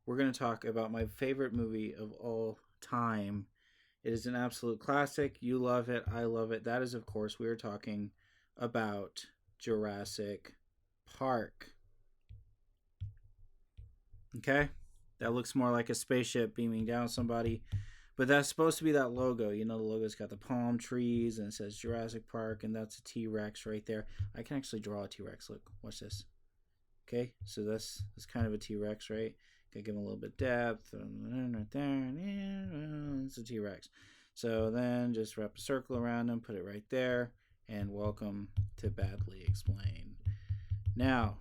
we're going to talk about my favorite movie of all time. It is an absolute classic. You love it. I love it. That is, of course, we are talking about Jurassic Park. Okay? That looks more like a spaceship beaming down somebody. But that's supposed to be that logo. You know, the logo's got the palm trees and it says Jurassic Park, and that's a T Rex right there. I can actually draw a T Rex. Look, watch this. Okay, so that's kind of a T Rex, right? Gotta give him a little bit of depth. Right there. Yeah, it's a T Rex. So then just wrap a circle around him, put it right there, and welcome to Badly Explained. Now,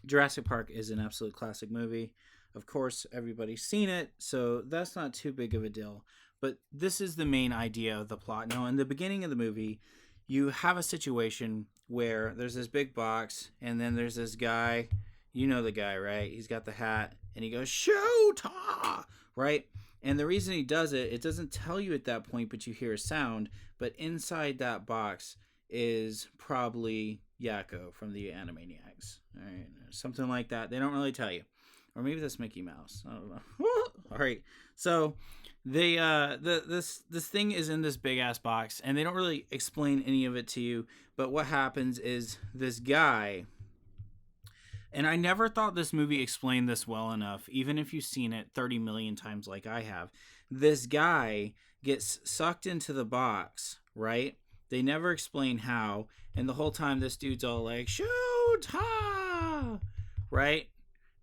Jurassic Park is an absolute classic movie. Of course, everybody's seen it, so that's not too big of a deal. But this is the main idea of the plot. Now, in the beginning of the movie, you have a situation where there's this big box, and then there's this guy. You know the guy, right? He's got the hat, and he goes, "Shoot!" Right? And the reason he does it, it doesn't tell you at that point, but you hear a sound. But inside that box is probably Yakko from the Animaniacs. All right, something like that. They don't really tell you, or maybe that's Mickey Mouse. I don't know. All right, so they this thing is in this big ass box, and they don't really explain any of it to you. But what happens is this guy, and I never thought this movie explained this well enough, even if you've seen it 30 million times like I have. This guy gets sucked into the box, right? They never explain how, and the whole time this dude's all like, "Shoot, ha!" Right?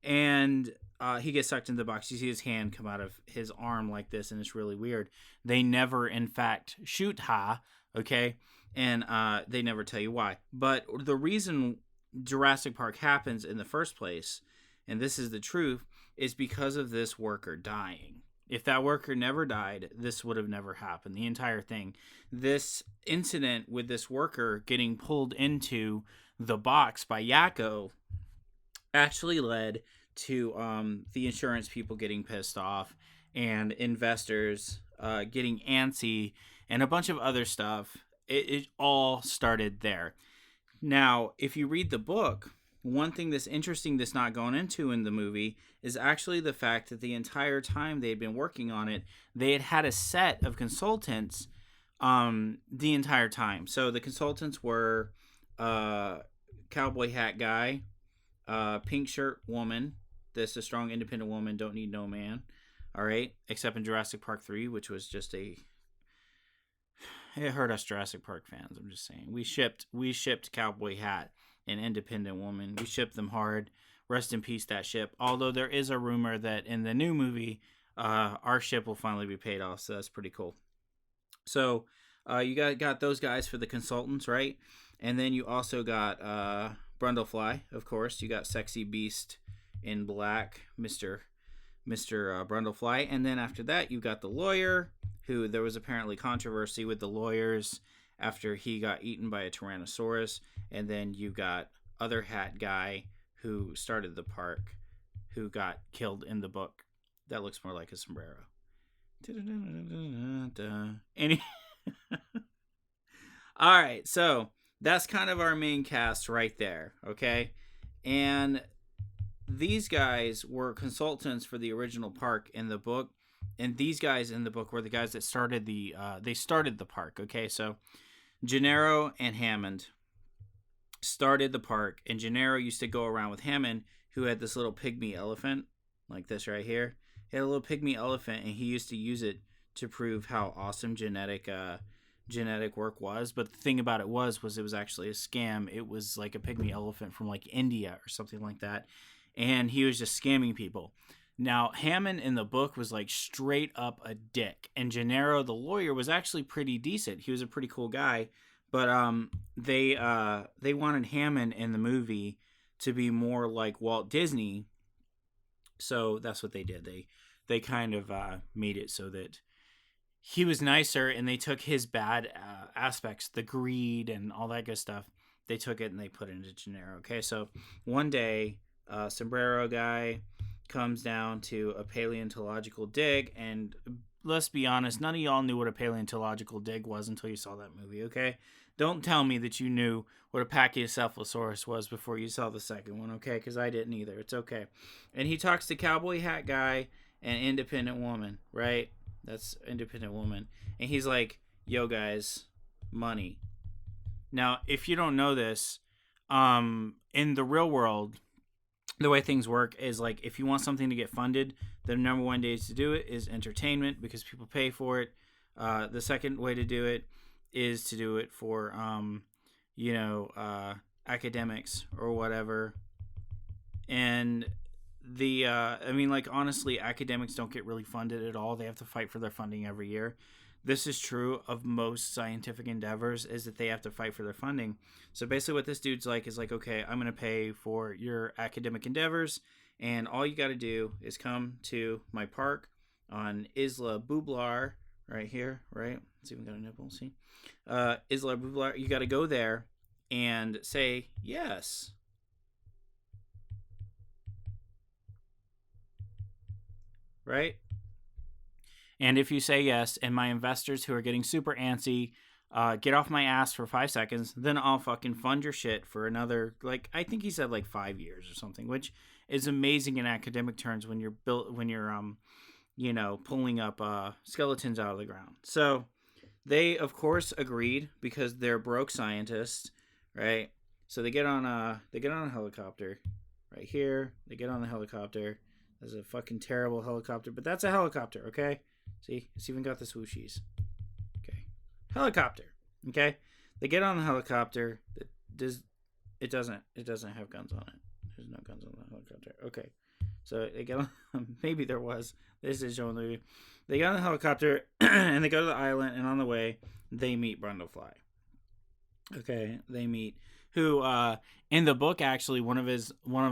And he gets sucked into the box. You see his hand come out of his arm like this, and it's really weird. They never, in fact, shoot ha, okay? And they never tell you why. But the reason Jurassic Park happens in the first place, and this is the truth, is because of this worker dying. If that worker never died, this would have never happened. The entire thing. This incident with this worker getting pulled into the box by Yakko actually led to the insurance people getting pissed off and investors getting antsy and a bunch of other stuff. It all started there. Now, if you read the book, one thing that's interesting that's not gone into in the movie is actually the fact that the entire time they had been working on it, they had had a set of consultants the entire time. So the consultants were cowboy hat guy, pink shirt woman. That's a strong, independent woman. Don't need no man. All right, except in Jurassic Park 3, which was just a. It hurt us Jurassic Park fans. I'm just saying. We shipped Cowboy Hat and Independent Woman. We shipped them hard. Rest in peace, that ship. Although there is a rumor that in the new movie, our ship will finally be paid off. So that's pretty cool. So you got those guys for the consultants, right? And then you also got Brundlefly, of course. You got Sexy Beast in black, Mr. Brundlefly. And then after that, you got the lawyer, who there was apparently controversy with the lawyers after he got eaten by a Tyrannosaurus. And then you got other hat guy who started the park, who got killed in the book. That looks more like a sombrero. Any All right, so that's kind of our main cast right there, okay? And these guys were consultants for the original park in the book, and these guys in the book were the guys that started the park, okay? So Gennaro and Hammond started the park, and Gennaro used to go around with Hammond, who had this little pygmy elephant like this right here. He had a little pygmy elephant, and he used to use it to prove how awesome genetic work was. But the thing about it was it was actually a scam. It was like a pygmy elephant from like India or something like that, and he was just scamming people. Now, Hammond in the book was like straight up a dick, and Gennaro, the lawyer, was actually pretty decent. He was a pretty cool guy, but they wanted Hammond in the movie to be more like Walt Disney, so that's what they did. They kind of made it so that he was nicer, and they took his bad aspects, the greed and all that good stuff. They took it and they put it into Gennaro. Okay, so one day, sombrero guy comes down to a paleontological dig, and let's be honest, none of y'all knew what a paleontological dig was until you saw that movie, okay? Don't tell me that you knew what a Pachycephalosaurus was before you saw the second one, okay? Because I didn't either. It's okay. And he talks to Cowboy Hat Guy and Independent Woman, right? That's Independent Woman. And he's like, yo, guys, money. Now, if you don't know this, in the real world, the way things work is like if you want something to get funded, the number one way to do it is entertainment because people pay for it. The second way to do it is to do it for, academics or whatever. And honestly, academics don't get really funded at all. They have to fight for their funding every year. This is true of most scientific endeavors, is that they have to fight for their funding. So basically what this dude's like is like, okay, I'm going to pay for your academic endeavors, and all you got to do is come to my park on Isla Bublar, right here, right? It's even got a nipple, see? Isla Bublar, you got to go there and say yes. Right? And if you say yes, and my investors who are getting super antsy get off my ass for 5 seconds, then I'll fucking fund your shit for another, like, I think he said like 5 years or something, which is amazing in academic terms when you're pulling up skeletons out of the ground. So they of course agreed because they're broke scientists, right? So they get on a helicopter right here. They get on the helicopter. That's a fucking terrible helicopter, but that's a helicopter, okay? See, it's even got the swooshies. Okay, helicopter. Okay, they get on the helicopter. It doesn't have guns on it. There's no guns on the helicopter. Okay, so they get on. Maybe there was. This is showing the movie. They get on the helicopter and they go to the island. And on the way, they meet Brundlefly. Okay, they meet who in the book, actually, one of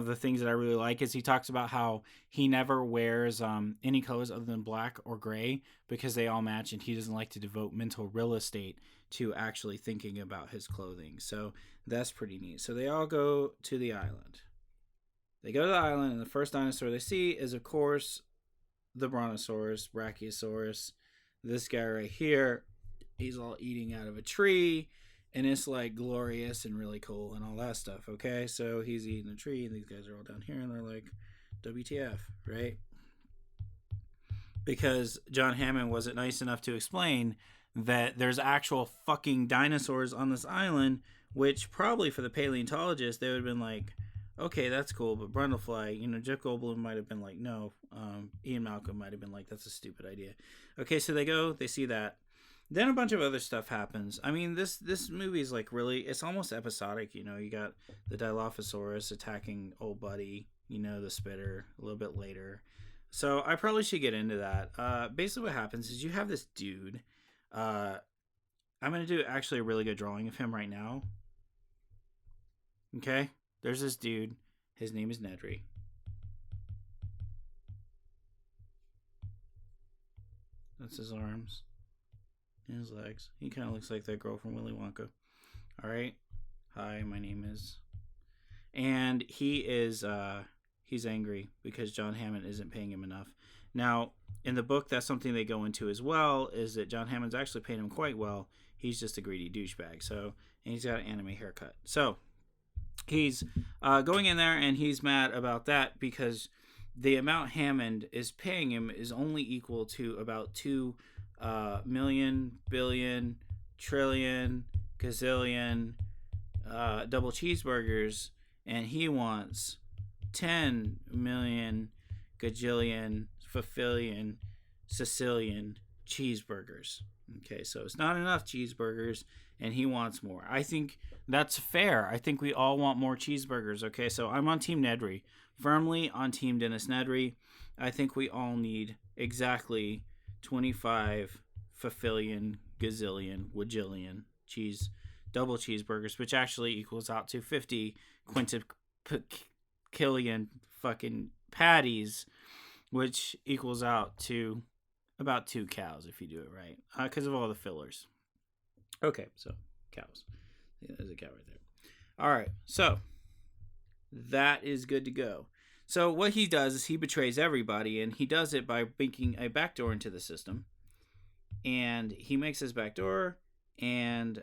the things that I really like is he talks about how he never wears any colors other than black or gray because they all match, and he doesn't like to devote mental real estate to actually thinking about his clothing. So that's pretty neat. So they all go to the island. They go to the island, and the first dinosaur they see is, of course, the Brontosaurus, Brachiosaurus. This guy right here, he's all eating out of a tree. And it's like glorious and really cool and all that stuff, okay? So he's eating a tree and these guys are all down here and they're like, WTF, right? Because John Hammond wasn't nice enough to explain that there's actual fucking dinosaurs on this island, which probably for the paleontologists, they would have been like, okay, that's cool, but Brundlefly, Jeff Goldblum might have been like, no. Ian Malcolm might have been like, that's a stupid idea. Okay, so they go, they see that. Then a bunch of other stuff happens. I mean, this movie is like really, it's almost episodic, You got the Dilophosaurus attacking old buddy, the spitter a little bit later. So I probably should get into that. Basically what happens is you have this dude. I'm going to do actually a really good drawing of him right now. Okay? There's this dude. His name is Nedry. That's his arms. And his legs. He kind of looks like that girl from Willy Wonka. All right. Hi, my name is. And he is, he's angry because John Hammond isn't paying him enough. Now, in the book, that's something they go into as well, is that John Hammond's actually paying him quite well. He's just a greedy douchebag. So, and he's got an anime haircut. So, he's going in there and he's mad about that because the amount Hammond is paying him is only equal to about 2 million, billion, trillion, gazillion double cheeseburgers, and he wants 10 million, gajillion, fafillion, Sicilian cheeseburgers. Okay, so it's not enough cheeseburgers, and he wants more. I think that's fair. I think we all want more cheeseburgers. Okay, so I'm on Team Nedry, firmly on Team Dennis Nedry. I think we all need exactly 25 fafillion, gazillion, wajillion double cheeseburgers, which actually equals out to 50 quintillion fucking patties, which equals out to about 2 cows if you do it right, because of all the fillers. Okay, so cows. Yeah, there's a cow right there. All right, so that is good to go. So what he does is he betrays everybody, and he does it by making a backdoor into the system. and he makes his back door, and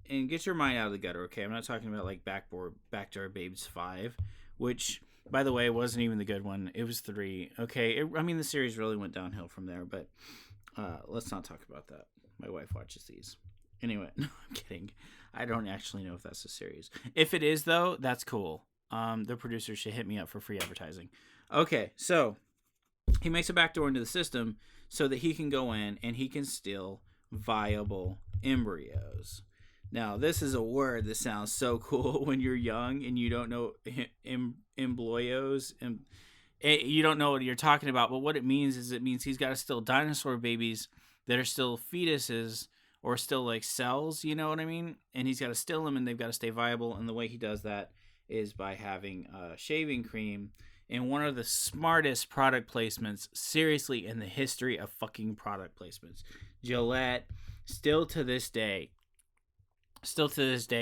get your mind out of the gutter, okay? I'm not talking about like Backdoor Babes 5, which, by the way, wasn't even the good one. It was 3. Okay, I mean, the series really went downhill from there, but let's not talk about that. My wife watches these. Anyway, no, I'm kidding. I don't actually know if that's a series. If it is, though, that's cool. The producers should hit me up for free advertising. Okay, so he makes a backdoor into the system so that he can go in and he can steal viable embryos. Now, this is a word that sounds so cool when you're young and you don't know embryos. You don't know what you're talking about, but what it means is he's got to steal dinosaur babies that are still fetuses or still like cells, you know what I mean? And he's got to steal them, and they've got to stay viable. And the way he does that is by having shaving cream in one of the smartest product placements, seriously, in the history of fucking product placements. Gillette, still to this day,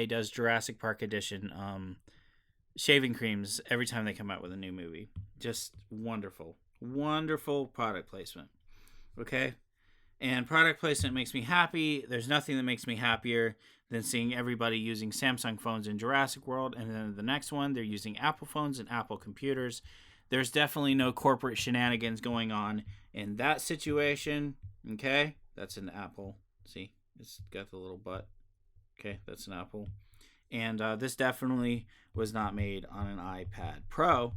does Jurassic Park edition shaving creams every time they come out with a new movie. Just wonderful, wonderful product placement. Okay? And product placement makes me happy. There's nothing that makes me happier than seeing everybody using Samsung phones in Jurassic World, and then the next one, they're using Apple phones and Apple computers. There's definitely no corporate shenanigans going on in that situation. Okay? That's an Apple. See? It's got the little butt. Okay? That's an Apple. And this definitely was not made on an iPad Pro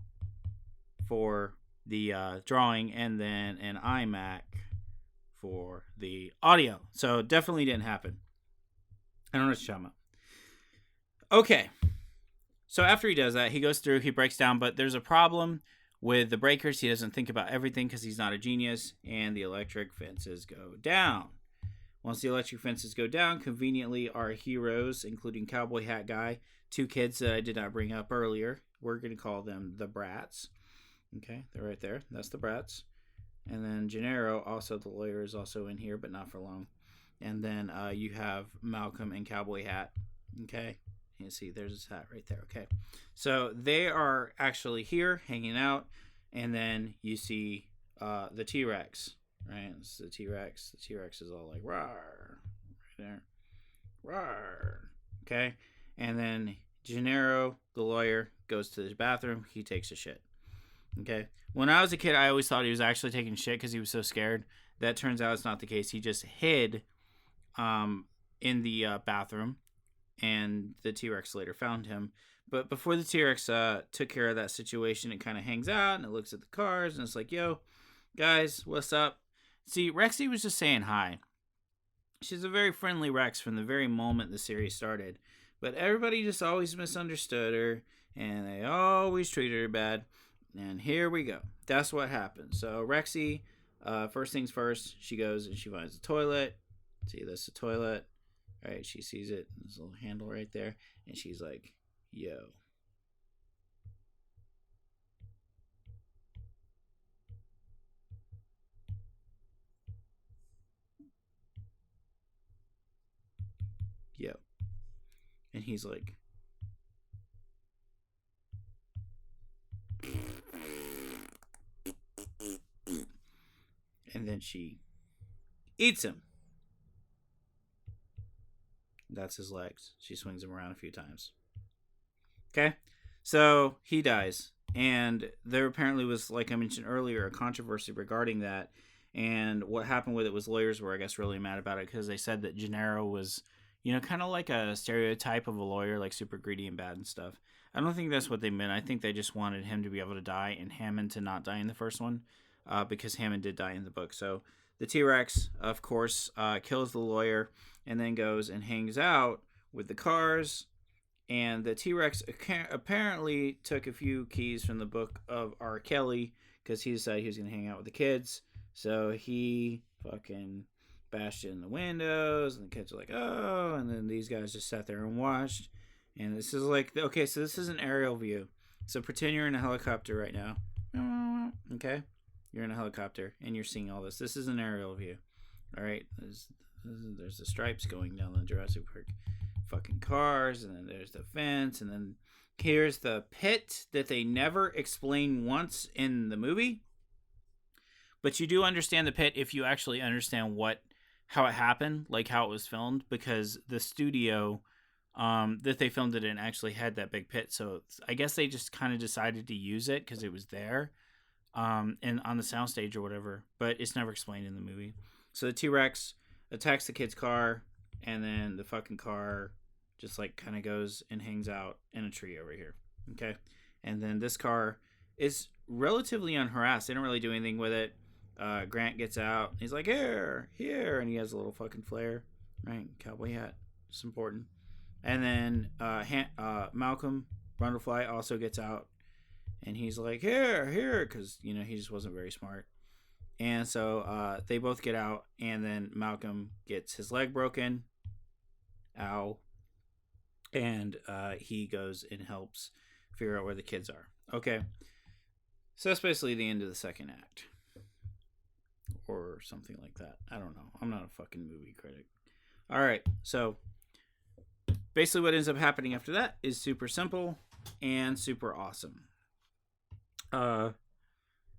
for the drawing, and then an iMac for the audio. So definitely didn't happen. I don't know what you're talking about. Okay. So after he does that, he goes through, he breaks down, but there's a problem with the breakers. He doesn't think about everything because he's not a genius, and the electric fences go down. Once the electric fences go down, conveniently our heroes, including Cowboy Hat Guy, 2 kids that I did not bring up earlier, we're going to call them the Brats. Okay, they're right there. That's the Brats. And then Gennaro, also the lawyer, is also in here, but not for long. And then you have Malcolm and Cowboy Hat. Okay, you see, there's his hat right there. Okay, so they are actually here hanging out, and then you see the T-Rex. Right, it's the T-Rex. The T-Rex is all like, rawr, right there. Rawr. Okay, and then Gennaro, the lawyer, goes to the bathroom. He takes a shit. Okay, when I was a kid, I always thought he was actually taking shit because he was so scared. That turns out it's not the case. He just hid in the bathroom, and the T-Rex later found him. But before the T-Rex took care of that situation, it kind of hangs out, and it looks at the cars, and it's like, yo, guys, what's up? See, Rexy was just saying hi. She's a very friendly Rex from the very moment the series started. But everybody just always misunderstood her, and they always treated her bad. And here we go. That's what happened. So Rexy, first things first, she goes and she finds the toilet. See, that's the toilet. All right, she sees it. There's a little handle right there. And she's like, yo. Yo. And he's like, and then she eats him. That's his legs. She swings him around a few times. Okay? So he dies. And there apparently was, like I mentioned earlier, a controversy regarding that. And what happened with it was lawyers were, I guess, really mad about it because they said that Gennaro was, you know, kind of like a stereotype of a lawyer, like super greedy and bad and stuff. I don't think that's what they meant. I think they just wanted him to be able to die and Hammond to not die in the first one because Hammond did die in the book. So the T-Rex, of course, kills the lawyer and then goes and hangs out with the cars. And the T-Rex apparently took a few keys from the book of R. Kelly because he decided he was going to hang out with the kids. So he fucking bashed it in the windows, and the kids are like, oh, and then these guys just sat there and watched. And this is like, okay, so this is an aerial view. So pretend you're in a helicopter right now. Okay? You're in a helicopter, and you're seeing all this. This is an aerial view. All right? There's the stripes going down the Jurassic Park fucking cars, and then there's the fence, and then here's the pit that they never explain once in the movie. But you do understand the pit if you actually understand what how it happened, like how it was filmed, because the studio that they filmed it in actually had that big pit. So I guess they just kind of decided to use it because it was there, and on the soundstage or whatever. But it's never explained in the movie. So the T-Rex attacks the kid's car, and then the fucking car just like kind of goes and hangs out in a tree over here. Okay, and then this car is relatively unharassed. They don't really do anything with it. Grant gets out. He's like, here, and he has a little fucking flare, right? Cowboy hat. It's important. And then Malcolm Brundlefly also gets out, and he's like, here, because he just wasn't very smart. And so they both get out, and then Malcolm gets his leg broken. Ow. And he goes and helps figure out where the kids are. Okay. So that's basically the end of the second act. Or something like that. I don't know. I'm not a fucking movie critic. Alright, so basically what ends up happening after that is super simple and super awesome.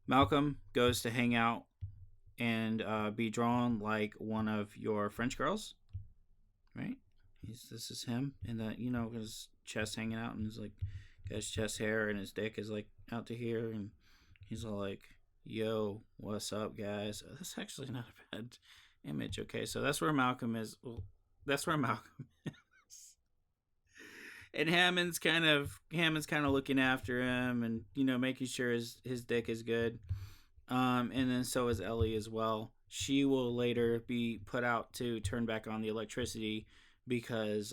Malcolm goes to hang out and be drawn like one of your French girls. Right? This is him. And that, his chest hanging out, and he's like, got his chest hair, and his dick is like out to here, and he's all like, yo, what's up, guys? That's actually not a bad image. Okay, so that's where Malcolm is. Well, that's where Malcolm is. And Hammond's kind of looking after him, and making sure his dick is good. And then so is Ellie as well. She will later be put out to turn back on the electricity because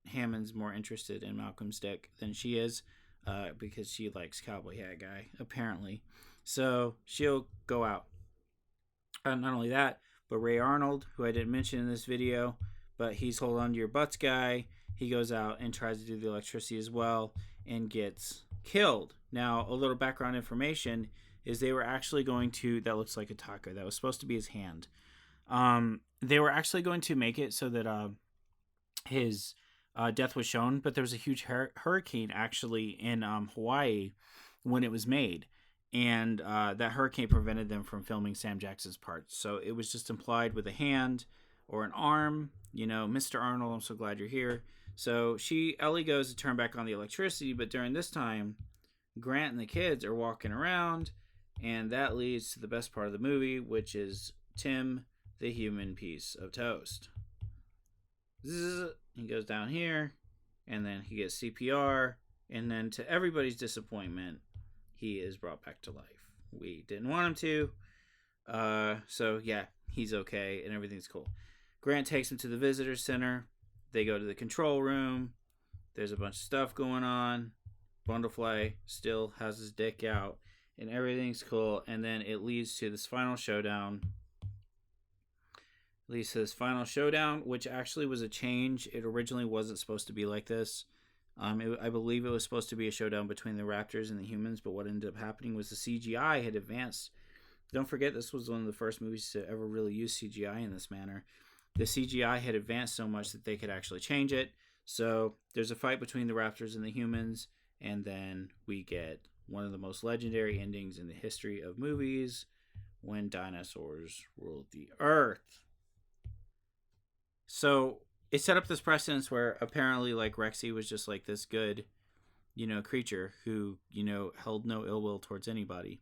Hammond's more interested in Malcolm's dick than she is. Because she likes Cowboy Hat Guy, apparently. So she'll go out. Not only that, but Ray Arnold, who I didn't mention in this video, but he's hold on to your butts guy. He goes out and tries to do the electricity as well and gets killed. Now, a little background information is they were actually going to, that looks like a taco, that was supposed to be his hand. They were actually going to make it so that his death was shown, but there was a huge hurricane actually in Hawaii when it was made, and that hurricane prevented them from filming Sam Jackson's parts. So it was just implied with a hand or an arm. Mr. Arnold, I'm so glad you're here. So Ellie goes to turn back on the electricity, but during this time, Grant and the kids are walking around, and that leads to the best part of the movie, which is Tim, the human piece of toast. He goes down here, and then he gets CPR, and then to everybody's disappointment, he is brought back to life. We didn't want him to, so yeah, he's okay, and everything's cool. Grant takes him to the visitor center. They go to the control room. There's a bunch of stuff going on. Brundlefly still has his dick out, and everything's cool, and then it leads to this final showdown. Which actually was a change. It originally wasn't supposed to be like this. I believe it was supposed to be a showdown between the raptors and the humans, but what ended up happening was the CGI had advanced. Don't forget, this was one of the first movies to ever really use CGI in this manner. The CGI had advanced so much that they could actually change it. So there's a fight between the raptors and the humans, and then we get one of the most legendary endings in the history of movies, when dinosaurs ruled the earth. So it set up this precedence where apparently like Rexy was just like this good, creature who, held no ill will towards anybody.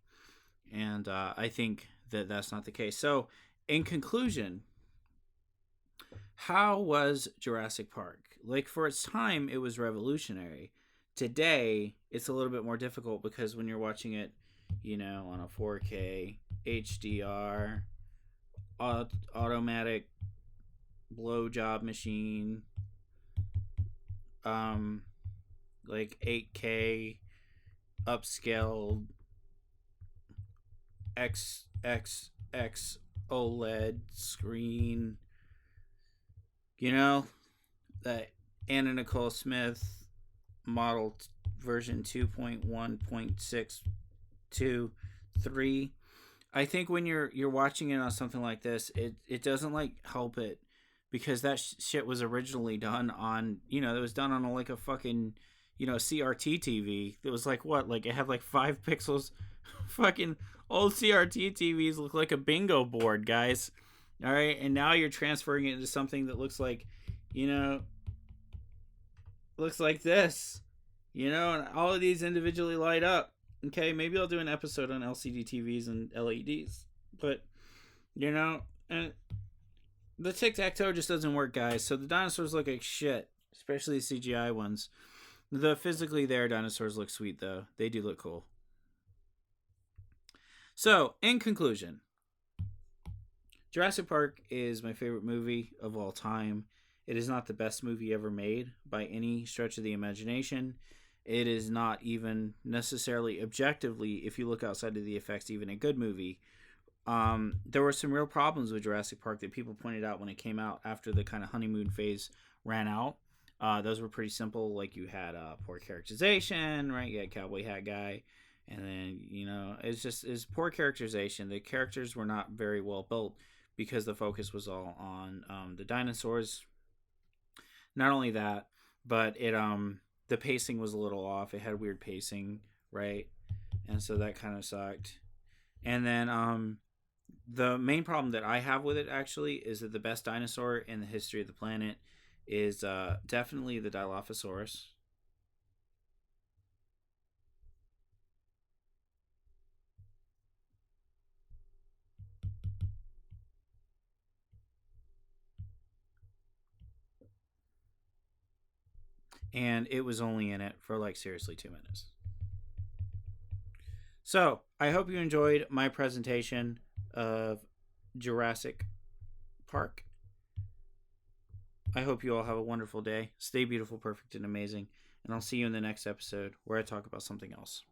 And I think that that's not the case. So in conclusion, how was Jurassic Park? Like for its time, it was revolutionary. Today, it's a little bit more difficult because when you're watching it, on a 4K, HDR, automatic blowjob machine, like 8K upscaled XXX OLED screen, that Anna Nicole Smith model version 2.1.623. I think when you're watching it on something like this, it doesn't like help it, because that shit was originally done on, it was done on like a fucking, CRT TV. It was like what? Like it had like 5 pixels Fucking old CRT TVs look like a bingo board, guys. All right, and now you're transferring it into something that looks like, you know, looks like this. And all of these individually light up. Okay, maybe I'll do an episode on LCD TVs and LEDs. But, and the tic tac toe just doesn't work, guys. So the dinosaurs look like shit, especially the CGI ones. The physically there dinosaurs look sweet, though. They do look cool. So, in conclusion, Jurassic Park is my favorite movie of all time. It is not the best movie ever made by any stretch of the imagination. It is not even necessarily objectively, if you look outside of the effects, even a good movie. There were some real problems with Jurassic Park that people pointed out when it came out after the kind of honeymoon phase ran out. Those were pretty simple. Like you had poor characterization, right? You had Cowboy Hat Guy. And then, it's poor characterization. The characters were not very well built because the focus was all on the dinosaurs. Not only that, but the pacing was a little off. It had weird pacing, right? And so that kind of sucked. And then the main problem that I have with it actually is that the best dinosaur in the history of the planet is definitely the Dilophosaurus. And it was only in it for like seriously 2 minutes. So I hope you enjoyed my presentation of Jurassic Park. I hope you all have a wonderful day. Stay beautiful, perfect, and amazing. And I'll see you in the next episode where I talk about something else.